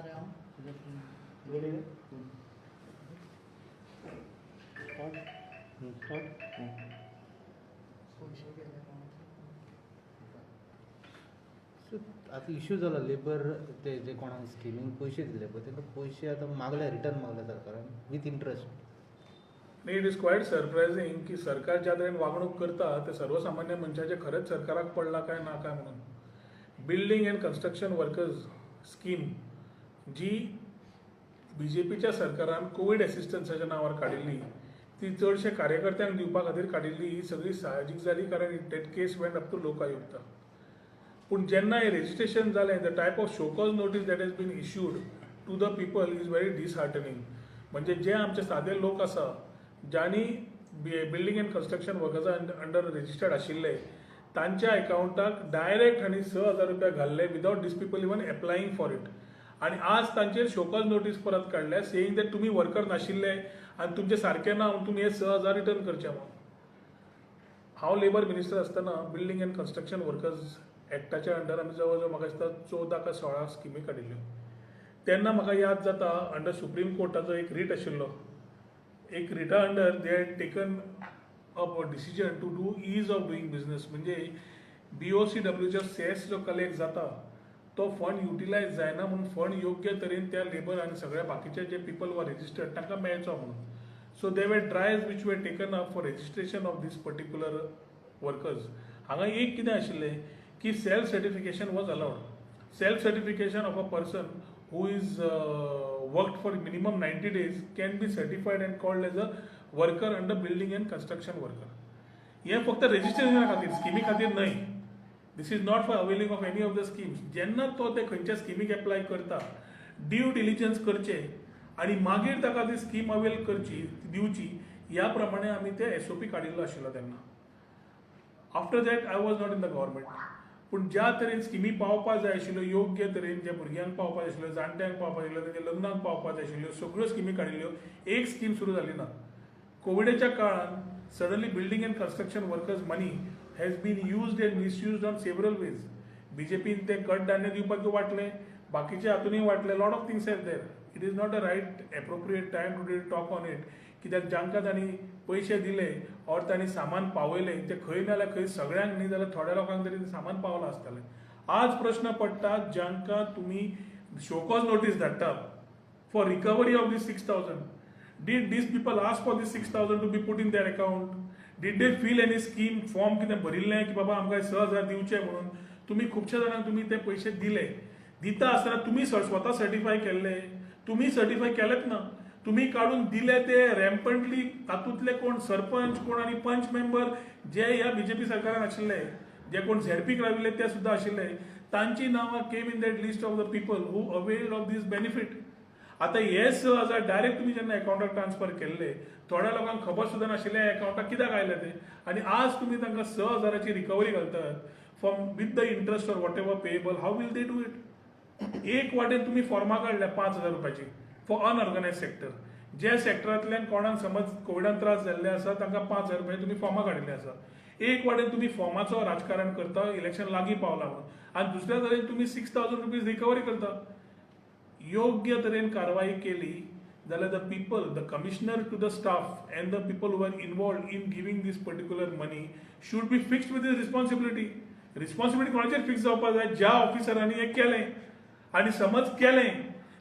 सांगता रे हांव आता इश्यू जाला लेबर ते जे कोणाक स्किमीक पयशे दिले पळय तांकां पयशे आतां मागले रिटर्न मागले सरकारान with interest. It is quiet surprising की सरकार ज्या तरेन वागणूक करता ते सर्वसामान्य मनशाचे खरंच सरकाराक पडला काय ना काय म्हणून. Building and construction workers scheme जी BJPच्या सरकारान कोविड एसिस्टन्साच्या नांवार काडिल्ली ती चडशे कार्यकर्त्यांक दिवपा खातीर काडिल्ली ही सगळी साहजीक जाली कारण that case went up to Lokayukta. पूण जेन्ना हे रेजिस्ट्रेशन जालें the type of show cause notice that has been issued to the people is very disheartening. म्हणजे जे आमचे सादे लोक आसा ज्यांनी बिल्डिंग अँड कन्स्ट्रक्शन वर्कर्सा अंडर रेजिस्टर्ड आशिल्ले तांच्या अकाउंटाक डायरेक्ट हांणी 6,000 रुपया घाल्ले without these people even applying for it. आणि आज तांचेर शोकॉज नोटीस परत काडल्या सेईंग दॅट तुमी वर्कर नाशिल्ले आनी तुमचे सारकें ना म्हणून तुमी हे 6,000 रिटर्न करचे म्हणून. हांव लेबर मिनिस्टर आसतना बिल्डिंग अँड कन्स्ट्रक्शन वर्कर्स एक्टाच्या अंडर आमी जवळ जवळ म्हाका दिसता 14 का 16 स्किमी काडिल्ल्यो. तेन्ना म्हाका याद जाता अंडर सुप्रीम कोर्टाचो एक रीट आशिल्लो. एक रिटा under they had taken up a decision to do ease of doing business. म्हणजे BOCWच्या सेस जो कलेक्ट जाता तो फंड युटिलायज जायना म्हणून फंड योग्य तरेन त्या लेबर आनी सगळ्या बाकीचे जे पीपल वर रेजिस्टर्ड तांकां मेळचो म्हणून. So they were drives which were taken up for registration of these particular workers. हांगा एक कितें आशिल्लें की self certification was allowed. Self certification of a person who is worked for minimum 90 days can be certified and called as a worker under building and construction worker. हे फक्त रेजिस्ट्रेशना खातीर स्किमी खातीर न्हय. This is not for availing of any of the schemes. जेन्ना तो ते खंयच्या स्किमीक एप्लाय करता ड्यू डिलिजन्स करचे आनी मागीर ताका ती स्कीम अवेल करची दिवची ह्या प्रमाणे आमी ते SOP काडिल्लो आशिल्लो तेन्ना. After that I was not in the government. पूण ज्या तरेन स्किमी पावपाक जाय आशिल्ल्यो योग्य तरेन जे भुरग्यांक पावपाक जाय आशिल्ल्यो जाणट्यांक पावपाक जाय आशिल्ल्यो तेंच्या लग्नाक पावपाक जाय आशिल्ल्यो सगळ्यो स्किमी काडिल्ल्यो एक स्कीम सुरू जाली ना. कोविडच्या काळान suddenly building and construction workers money has been used and misused on several ways. BJPन ते कडधान्य दिवपाक वाटले बाकीचे हातूनय वाटले lot of things are there. It is not a right appropriate time to talk on it. कित्याक जांकां तांणी पयशे दिले और तांणी सामान पावयले ते खंय ना जाल्यार खंय सगळ्यांक न्ही जाल्यार थोड्या लोकांक तरी सामान पावलां आसतलें. आज प्रश्न पडटा जांकां तुमी शोकॉज नोटीस धाडटा for recovery of these 6,000. Did these people ask for these 6,000 to be put in their account? Did they feel any scheme form कितें भरिल्लें की बाबा आमकां 6,000 दिवचे म्हणून? तुमी खुबश्या जाणांक तुमी ते पयशे दिले. दिता आसतना तुमी स्वता सर्टिफाय केल्ले? तुमी सर्टिफाय केलेच ना. तुम्ही काढून दिले ते रॅम्पंटली तातूंतले कोण सरपंच कोण आणि पंच मेंबर जे ह्या BJP सरकारान आशिल्ले जे कोण झेडपीक राविल्ले ते सुद्धा आशिल्ले तांची नांवां came in that list of the people who availed of these benefit. आता हे 6,000 डायरेक्ट तुम्ही जेन्ना अकाउंटाक ट्रान्सफर केल्ले थोड्या लोकांक खबर सुद्धा नाशिल्ले अकाउंटाक कित्याक आयले ते आनी आज तुम्ही तांकां 6,000ची रिकवरी घालतात from with the interest or what ever payable. How will they do it? एक वाटेन तुम्ही फॉर्मा काढल्या 5,000 रुपयाची फॉर अनऑर्गनायज सेक्टर. जे सेक्टरांतल्यान कोणाक समज कोविडान त्रास जाल्ले आसा तांकां 5,000 रुपया तुमी फॉर्मां काडिल्ले आसा. एक वाटेन तुमी फॉर्माचो राजकारण करता इलेक्शन लागीं पावला म्हणून आनी दुसऱ्या तरेन तुमी 6,000 रुपीज रिकवरी करता. योग्य तरेन कारवाई केली जाल्यार the people the commissioner to the staff and the people who are involved in giving these particular money should be fixed with responsibility. Responsibility कोणाचेर फिक्स जावपाक जाय? ज्या ऑफिसरांनी हें केलें आनी समज केलें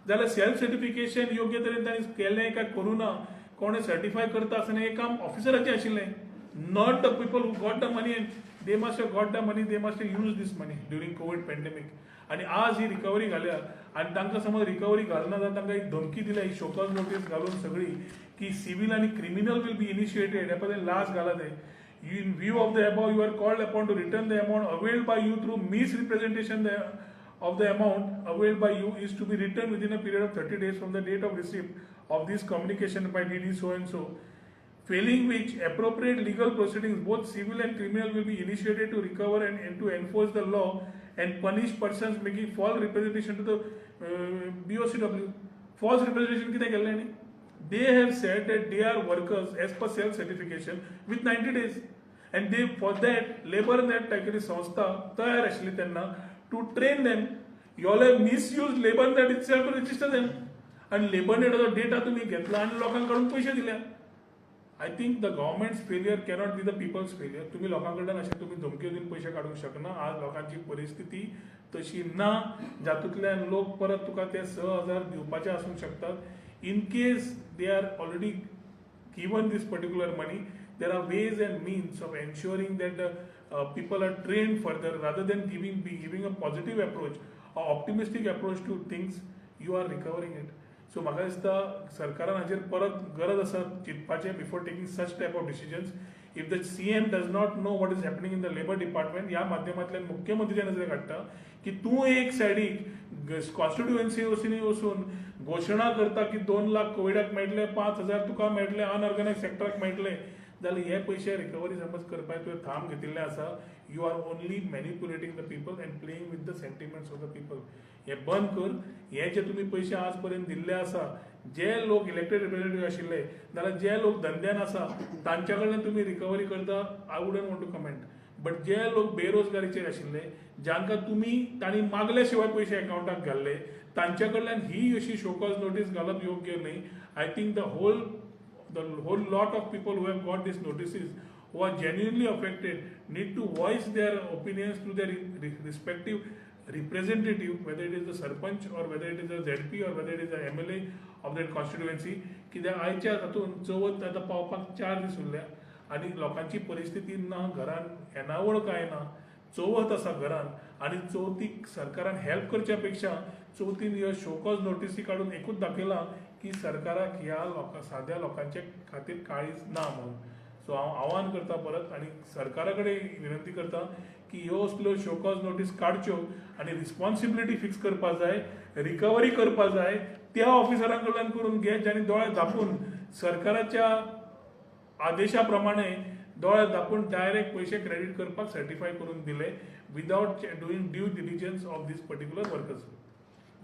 जाल्यार सेल्फ सर्टिफिकेशन योग्य तरेन तांणी केलें काय करूं ना कोणें सर्टिफाय करता आसतना हें काम ऑफिसराचें आशिल्लें not the people who got the money. They must have got the money they must have use these money during Covid pandemic. आनी आज ही रिकवरी घाल्या आनी तांकां समज रिकवरी घालना जाल्यार तांकां एक धमकी दिल्या ही शोकॉज नोटीस घालून सगळी की सिव्हील आनी क्रिमिनल वील बी इनिशिएटेड. हे पळय लास्ट घाला ते. In view of the above, you are called upon to return the amount availed by you through misrepresentation of the amount availed by you is to be returned within a period of 30 days from the date of receipt of this communication by DD so and so. Failing which, appropriate legal proceedings, both civil and criminal, will be initiated to recover and to enforce the law and punish persons making false representation to the BOCW. False representation कितें केल्लें न्ही? They have said that they are workers as per self certification with 90 days and they for that labor net संस्था तयार आशिल्ली तेन्ना to train them You all have misused labor net itself to register them. आणि labour नेटचा data तुम्ही घेतला आणि लोकांकडून पैसे दिले. I think the government's failure cannot be the people's failure. तुम्ही लोकांकडून असे तुम्ही धमक्यो दिवन पैसे काढूंक शकना. आज लोकांची परिस्थिती तशी ना, जातूंतल्यान लोक परत तुका ते 6,000 दिवपाचे आसूंक शकतात. In case they are already given this particular money, there are ways and means of ensuring that the people are trained further rather than giving a positive approach, or optimistic approach to things. You are recovering it. So म्हाका दिसता सरकारान हाचेर परत गरज आसा चिंतपाचें before taking such type of decisions. If the CM does not know what is happening in the labor department, ह्या माध्यमांतल्यान मुख्यमंत्री नजरे काडटा की तूं एक सायडीक कॉन्स्टिट्युएन्सी वचून घोशणा करता की 2 लाख कोविडाक मेळटले, 5,000 तुका मेळटले, अनऑर्गनायज सेक्टराक मेळटले, जाल्यार हे पयशे रिकवरी समज करपाक तुवें थाम घेतिल्लें आसा. You are only manipulating the people and playing with the sentiments of the people. हे बंद कर. हे जे तुम्ही पैसे आज पर्यंत दिल्ले आसा, जे लोक इलेक्टेड रिप्रेझेंटेटिव्ह आशिल्ले नाल्यार जे लोक धंद्यान आसा तांच्या कडल्यान तुम्ही रिकवरी करता, I wouldn't want to comment. But जे लोक बेरोजगारीचेर आशिल्ले, जांकां तांणी मागल्या शिवाय पयशे अकाउंटाक घाल्ले, तांच्या कडल्यान ही अशी शोकॉज नोटीस घालप योग्य न्ही. I think the whole lot of people who have got these notices, who are genuinely affected, need to voice their opinions to their respective representative, whether it is the sarpanch or whether it is a ZP or whether it is a MLA of that constituency. कित्याक आयच्या हातून चवथ आतां पावपाक 4 दीस उरल्या आनी लोकांची परिस्थिती ना, घरान येणावळ काय ना, चवथ आसा घरान, आनी चवथीक सरकारान हेल्प करच्या पेक्षा चवथीन ह्यो शोकॉज नोटिसी काडून एकूच दाखयलां की सरकाराक ह्या साद्या लोकांच्या खातीर काळीज ना म्हणून. सो हांव आव्हान करता परत आनी सरकारा कडेन विनंती करता की ह्यो असल्यो शोकॉज नोटीस काडच्यो आनी रिस्पॉन्सिबिलिटी फिक्स करपा जाय, रिकवरी करपा जाय, त्या ऑफिसरां कडल्यान करून घे ज्यांनी दोळे धापून सरकाराच्या आदेशा प्रमाणे दोळे धापून डायरेक्ट पयशे क्रेडीट करपाक सर्टिफाय करून दिले without doing due diligence of these particular workers.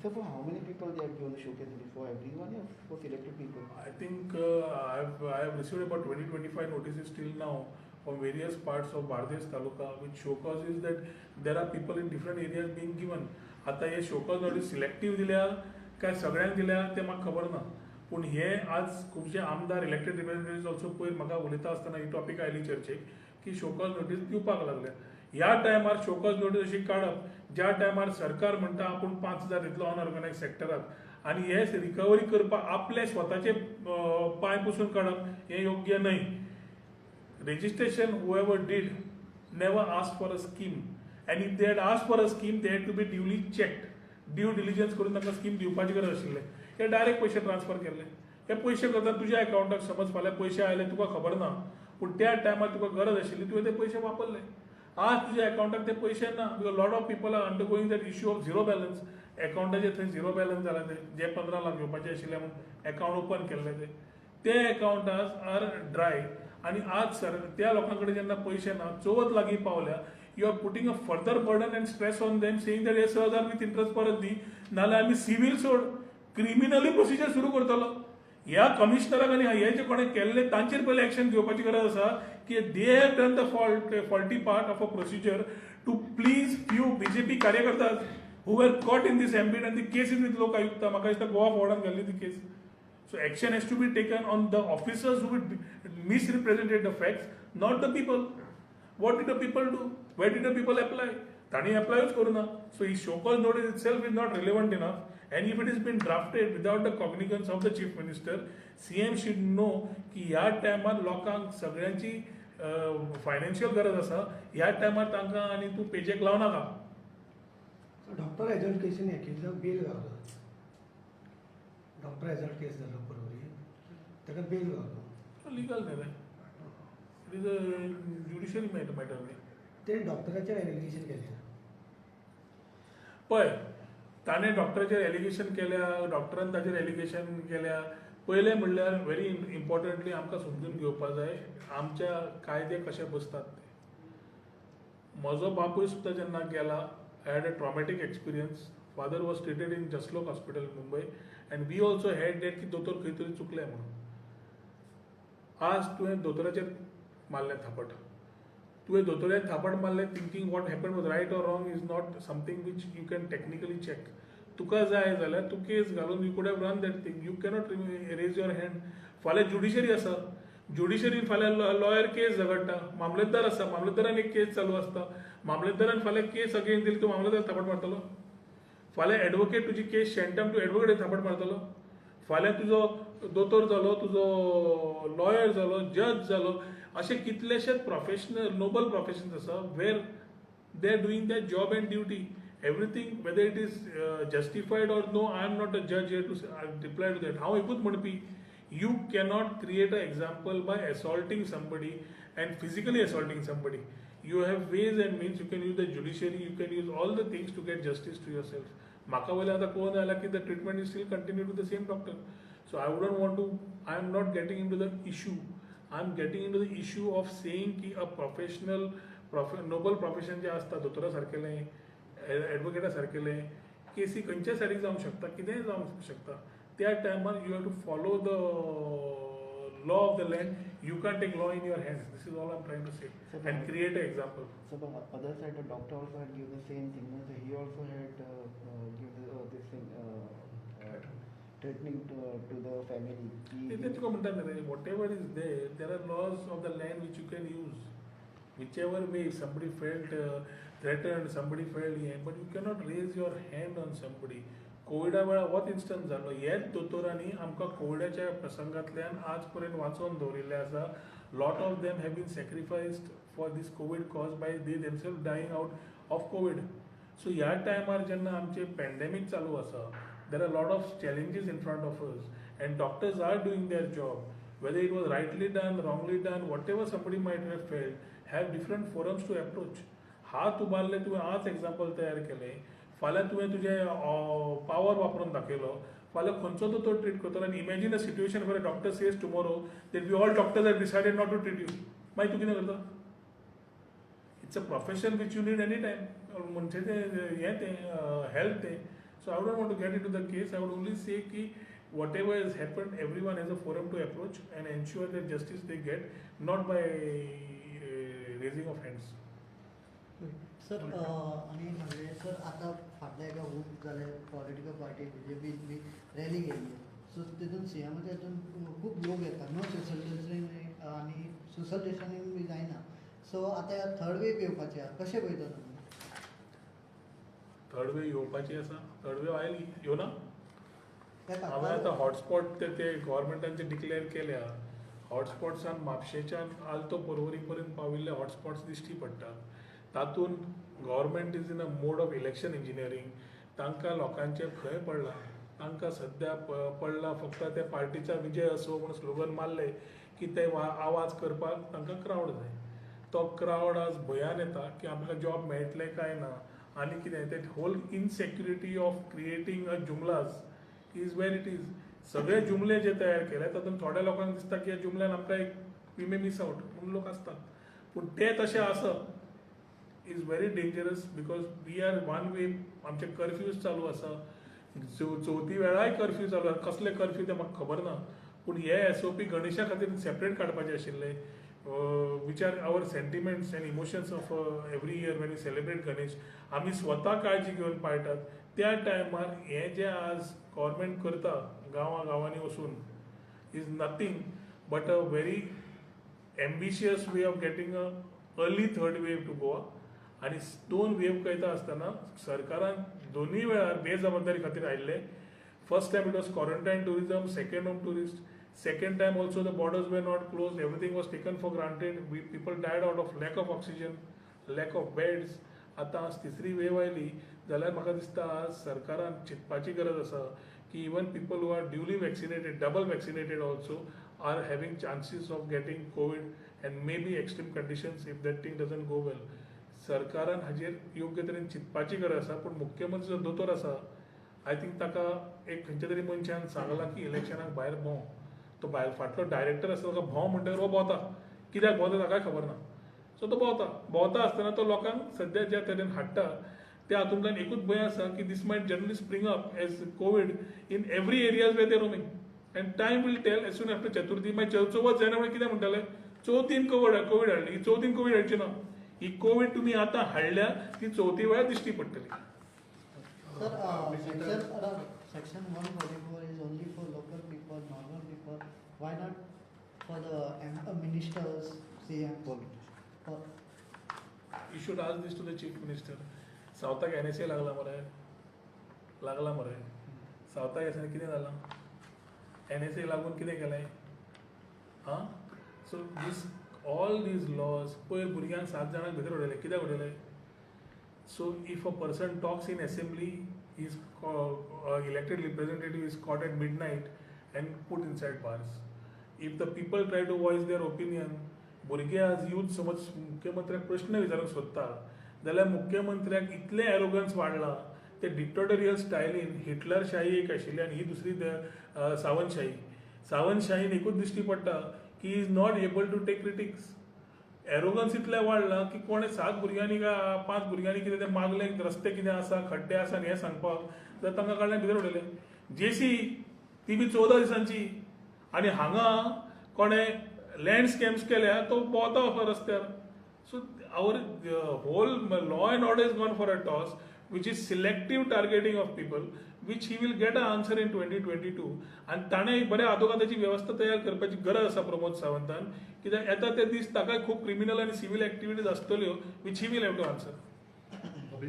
So for how many people they have given a showcase? For everyone or for selected people? I think I have received about 20-25 notices till now from various parts of Bardesh Taluka, which show causes that there are people in different areas being given. आता हे show cause notice selective दिल्या काय सगळ्यांक दिल्या ते म्हाका खबर ना. पूण हे आज खुबशे आमदार इलेक्टेड रिप्रेझेंटेटिव्ह ऑल्सो पयर म्हाका उलयता आसतना ही टॉपिक आयली चर्चेक की शोकॉज नोटीस दिवपाक लागल्या. ह्या टायमार शोकॉज नोटीस अशी काडप ज्या टायमार सरकार म्हणटा आपूण 5,000 दितलो अनऑर्गनायज सेक्टराक आनी हे रिकवरी करपाक आपले स्वताचे पांय पुसून काडप हे योग्य न्हय. Registration, whoever did, never asked for a scheme. And if they had asked for a scheme, they had to be duly checked. Due diligence करून तांकां स्कीम दिवपाची गरज आशिल्ले. हे डायरेक्ट पयशे ट्रान्सफर केले. हे पयशे करता तुज्या अकाउंटाक समज फाल्यां पयशे आयले तुका खबर ना, पूण त्या टायमार तुका गरज आशिल्ली तुवें ते पयशे वापरले. आज तुज्या अकाउंटाक ते पयशे ना, because lot of people are undergoing that issue of zero balance. अकाउंटाचेर थंय झिरो बॅलन्स जाला ते, जे 15 लाख घेवपाचे आशिल्ले म्हणून अकाउंट ओपन केल्ले ते अकाउंटास आर ड्राय. आणि आज त्या लोकांकडे जेन्ना पयशे ना, चवथ लागीं पावल्या, you are putting a further burden and stress on them, saying that हे 6,000 विथ इंटरेस्ट परत दी, नाल्यार आमी सिव्हील सोड, क्रिमिनली प्रोसिजर सुरू करतलो. ह्या कमिशनराक आनी हे जे कोणें केल्ले तांचेर पयलीं एक्शन घेवपाची गरज आसा की they have done the faulty part of a procedure to please few BJP कार्यकर्ताज who were caught in these ambit and the case is with Lokayukta. म्हाका दिसता गोवा फॉर्डान घाल्ली ती केस. So action has to be taken on the officers who misrepresented the facts, not the people. What did the people do? Where did the people apply? Tani applies koruna. So his show-cause notice itself is not relevant enough. And if it has been drafted without the cognizance of the chief minister, CM should know की ह्या टायमार लोकांक सगळ्यांची financial गरज आसा. ह्या टायमार तांकां आनी तूं पेचेक लाव नाका. डॉक्टर एजंट केसीन एकेजाक बेल गावलो. डॉक्टर एजंट केस जालो परवरी, ताका बेल गावलो. लिगल न्ही रे, it is a judiciary matter न्ही. ते डॉक्टराचेर एलिगेशन केलें. पळय, ताणें डॉक्टराचेर एलिगेशन केल्या, डॉक्टरान ताचेर एलिगेशन केल्या. पयलें म्हणल्यार व्हेरी इम्पॉर्टंटली आमकां समजून घेवपाक जाय आमच्या कायदे कशे बसतात ते. म्हजो बापूय सुद्दां जेन्ना गेला, I had a traumatic experience. Father was treated in Jaslok hospital Mumbai and we also had that की दोतोर खंय तरी चुकले म्हणून. आज तुवें दोतोराचेर मारलें थापट. तुवें दोतोरान थापड मारलें thinking what happen was right or wrong is not something which you can technically check. तुका जाय जाल्यार तूं केस घालून you could have run that thing. You cannot raise your hand. फाल्यां ज्युडिशरी आसा, ज्युडिशरीन फाल्यां लॉयर केस झगडटा, मामलेदार आसा, मामलेदारान एक केस चालू आसता, मामलेदारान फाल्यां केस अगेन्स्ट दिली, तूं मामलेदार थापड मारतलो? फाल्यां एडवोकेट तुजी केस शेणटा तूं एडवोकेट थापड मारतलो? फाल्यां तुजो दोतोर जालो, तुजो लॉयर जालो, जज जालो, अशे कितलेशेच प्रोफेशनल नोबल प्रोफेशन्स आसा where they are doing that job and duty. Everything whether it is justified or no, I am not a जज here to reply to that. हांव एकूच म्हणपी, you cannot create an example by assaulting somebody and physically assaulting somebody. You have ways and means. You can use the judiciary, you can use all the things to get justice to yourself. म्हाका वयल्यान आतां कोण जाल्यार की the treatment is still continued with the same doctor. So I wouldn't want to, I am not getting into the issue. I am getting into the issue of saying की a professional, noble profession जे असता, दोतोरा सारकेलें, एडवोकेटा सारकेलें, केसी खंयच्या सायडीक जावंक शकता, कितेंय जावंक शकता. त्या टायमार you have to follow the law of the land. You can't take law in your hands. This is all I'm trying to say. And create an example. So the other side, the doctor also had given the same thing. No? So he also had given this thing, threatening to the family. तेच तुका म्हणटा न्ही रे, whatever is there are laws of the land which you can use. Whichever way, somebody felt threatened, somebody felt but you cannot raise your hand on somebody. कोविडा वेळार होच instance जालो. हेच दोतोरांनी आमकां कोविडाच्या प्रसंगांतल्यान आज पर्यंत वाचोवन दवरिल्लें आसा. Lot of them have been sacrificed for these Covid cause by they themselves dying out of Covid. So ह्या टायमार जेन्ना आमचें पॅन्डेमीक चालू आसा, there are lot of challenges in front of us and doctors are doing their job. Whether it was rightly done, wrongly done, what ever somebody might have failed, have different forums to approach. हात उबारले, तुवें आज example तयार केलें, फाल्यां तुवें तुजें power वापरून दाखयलो, फाल्यां खंयचो दोतोर ट्रीट करतलो. आनी imagine a situation where a doctor says tomorrow that we all doctors have decided not to treat you. मागीर तूं कितें करता? It's a profession which you need any time. मनशाचें हें तें हेल्थ तें. So I wouldn't want to get in to the case. I would only say की what ever is happened, every one has a forum to approach and ensure that justice they get, not by raising of hands. Sir आणि म्हणजे sir आता फाटल्या एका खूप जाले political party BJP बी rally गेली. सो तितून सीएमाचे हातून खूप लोक येतात, नो सोशल डिस्टन्सिंग आणि सोशल डिस्टन्सिंग बी जायना. सो आता थर्ड वेव येवपाची आहा, कशें पळयता तुमी? थर्ड वेव येवपाची आसा. थर्ड वेव आयली, येवना. तेका हांवें आतां हॉटस्पॉट ते गोवोरमेंटाचे डिक्लेअर केल्या. हॉटस्पॉट्सान म्हापशेच्यान आल्तो पर्वरी पर्यंत पाविल्ले हॉटस्पॉट्स दिश्टी पडटात. तातूंत government is in a mode of election engineering. तांकां लोकांचेर खंय पडला, तांकां सद्या पडला फक्त त्या पार्टीचा विजय असो म्हूण स्लोगन मारले की ते आवाज करपाक तांकां क्रावड जाय. तो क्रावड आज भंयान येता की आमकां जॉब मेळटले काय ना आनी कितें. ते whole insecurity of creating a जुमलाज इज वेर इट इज. सगळे जुमले जे तयार केले तातूंत थोड्या लोकांक दिसता की ह्या जुमल्यान आमकां एक वी मे मिस आउट म्हणून लोक असतात. पूण ते तशें आसप is very dangerous because we are one way. आमचे कर्फ्यूज चालू आसा, चवथी वेळाय कर्फ्यू चालू आसा. कसले कर्फ्यू ते म्हाका खबर ना, पूण हे SOP गणेशा खातीर सेपरेट काडपाचे आशिल्ले. Which are our sentiments and emotions of every year when you celebrate Ganesh. आमी स्वता काळजी घेवन पाळटात. त्या टायमार हे जे आज गव्हर्मेंट करता गांवांनी वचून is nothing but a very ambitious way of getting a early third wave to Goa. आनी दोन वेव कळटा आसतना सरकारान दोनूय वेळार बेजबाबदारी खातीर आयिल्ले. First time it was quarantine tourism, second home tourist. Second time also the borders were not close, everything was taken for granted. People died out of lack of oxygen, lack of beds. आतां आज तिसरी wave oily जाल्यार म्हाका दिसता आज सरकारान चिंतपाची गरज आसा की even people who are duly vaccinated, double vaccinated also are having chances of getting covid and may be extreme conditions if that thing doesn't go well. सरकारान हाजेर योग्य तरेन चिंतपाची गरज आसा. पूण मुख्यमंत्री जो दोतोर आसा, आय थिंक ताका एक खंयच्या तरी मनशान सांगलां की इलेक्शनाक भायर भोंव. तो भायर फाटलो डायरेक्टर आसा ताका भोंव म्हणटकीर हो भोंवता. कित्याक भोंवता ताकाय खबर ना. सो तो भोंवता आसतना तो लोकांक सद्या ज्या तरेन हाडटा त्या हातूंतल्यान एकूच भंय आसा की these might generally spring up as Covid in every areas where they roaming. And time will tell as soon after Chaturthi. मागीर चवथ जायना म्हळ्यार कितें म्हणटाले चवथीन कोवीड हाडली, चवथीन कोवीड हाडची ना. ही कोविड तुम्ही आता हाडल्या ती चवथी वेळा दिश्टी पडटली. Sir, section 144 is only for local people, normal people. Why not for the ministers, CMs? For, You should ask this to the chief minister. सावथाक NSA लागला मरे. सावथाक NSA कितें जालां? NSA लागून कितें केलें? हां? So all these laws, पयर भुरग्यांक 7 जाणांक भितर उडयले. कित्याक उडयले? So if a person talks in assembly, his elected representative is caught at midnight and put inside bars. If the people try to voice their opinion, भुरगे आज यूथ समज मुख्यमंत्र्याक प्रश्न विचारूंक सोदता जाल्यार मुख्यमंत्र्याक इतलें एरोगन्स वाडलां ते डिक्टेटोरियल स्टायलीन हिटलरशाही एक आशिल्ली आनी ही दुसरी सावंतशाहीन एकूच दिश्टी पडटा की is not able to take critics. Arrogance इतलें वाडलां की कोणें 7 भुरग्यांनी काय 5 भुरग्यांनी कितें तें मागलें रस्ते कितें आसा खड्डे आसा हें सांगपाक जाल्यार तांकां काडलें भितर उडयलें. जेसी ती बी 14 दिसांची आनी हांगा कोणें लँड स्कॅम्स केल्या तो भोंवता वचपा रस्त्यार. So our whole law and order is gone for a toss which is selective targeting of people, which he will get an answer in 2022. आणि ताणें बऱ्या आदोगादाची वेवस्था तयार करपाची गरज आसा प्रमोद सावंतान, कित्याक येता ते दीस ताका खूब क्रिमिनल आनी सिव्हील एक्टिविटीज आसतल्यो which he will have to answer. How you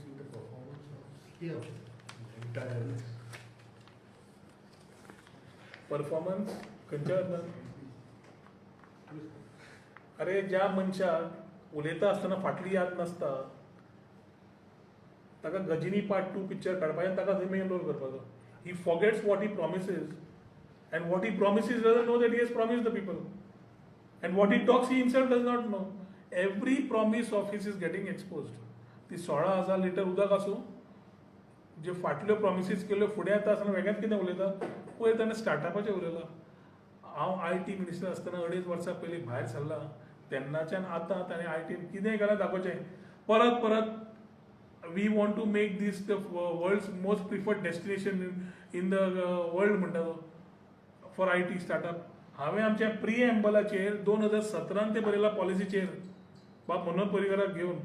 see the performance of here, entire performance खंयच्या अर्थान? अरे ज्या मनशाक उलयता आसतना फाटली याद नासता ताका गजिनी पार्ट 2 पिक्चर काडपाचें आनी ताका थंय मेन रोल करपाचो. He forgets what he promises and what he promises doesn't know that he has promised the people and what he talks he himself does not know. Every promise of his is getting exposed. ती 16,000 litre उदक आसूं जे फाटल्यो promises केल्यो फुडें येता आसतना वेगळ्याच कितें उलयता. पयर ताणें स्टार्टअपाचें उलयलां. हांव IT मिनिस्टर आसतना 2.5 वर्सां पयलीं भायर सरलां तेन्नाच्यान आतां ताणें ITन कितें केलां दाखोवचें. परत we want to make this the world's most preferred destination in the world म्हणटा तो फॉर IT स्टार्टअप. हांवें आमच्या प्रिएम्बलाचेर 2017 ते बरयला पॉलिसीचेर बाब मनोहर पर्रीकाराक घेवन.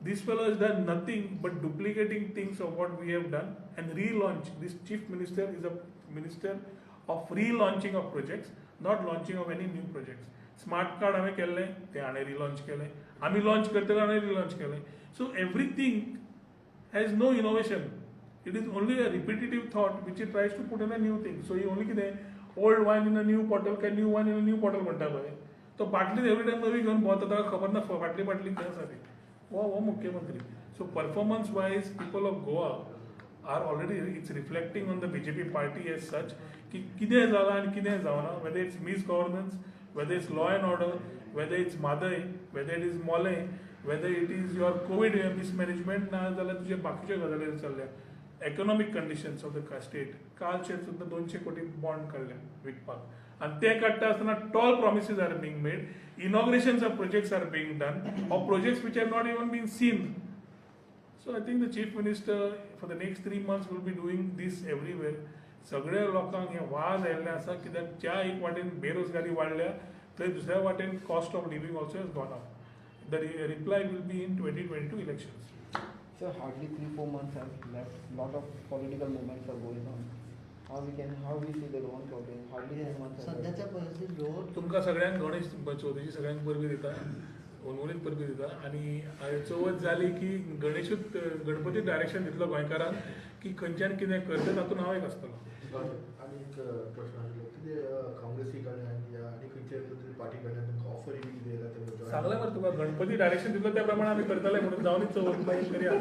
This fellow has done nothing but duplicating things of what we have done and relaunch. This chief minister is a minister of relaunching of projects, not launching of any new projects. Smart card हांवें केल्लें तें हाणें relaunch केलें. आमी launch करतले हाणें relaunch केलें. So everything has no innovation. It is only a repetitive thought which he tries to put in a new thing. So he only कितें old wine in a new bottle काय new wine in a new bottle म्हणटा पळय तो बाटली every time नवी घेवन भोंवता ताका खबर ना फाटली खंय आसा ती. वो मुख्यमंत्री. So performance wise people of Goa are already, it's reflecting on the BJP party as such कि कितें जालां आनी कितें जावना, whether it's misgovernance, whether it's law and order, whether it's Madai, whether it is Mole, whether it is your COVID mismanagement ना जाल्यार तुजे बाकीच्यो गजाली चल्ल्या. Economic conditions of the state. कालचे सुद्दां 200 कोटी बॉन्ड काडल्या विकपाक आनी ते काडटा आसतना tall promises are being made. Inaugurations of projects are being done, or projects which have not even been seen. So I think the chief minister for the next 3 months will be doing this everywhere. सगळ्या लोकांक हे वाज आयिल्ले आसा कित्याक ज्या एक वाटेन बेरोजगारी वाडल्या थंय दुसऱ्या वाटेन cost of living also has gone up. The reply will be in 2022 elections. So hardly 3-4 months have left. Lot of political movements are going on. How we see the loan problem? Hardly 3 months have left. सध्याच्या परिस्थितीत लोक तुमकां सगळ्यांक गणेश चवथीची सगळ्यांक परबी दिता, उर्वरीत परबी दिता आनी चवथ जाली की गणेशूच गणपती डायरेक्शन दितलो गोंयकारांक की खंयच्यान कितें करता तातूंत हांव एक आसतलो. आणि एक प्रश्न आशिल्लो कितें काँग्रेसी कडल्यान या आनी खंयच्या तरी पार्टी कडल्यान तुमकां ऑफर बी कितें येयला तें सांगलें मरे तुका गणपती डायरेक्शन दितलो त्या प्रमाणे आमी करतले म्हणून जावन चवथ मागीर करया.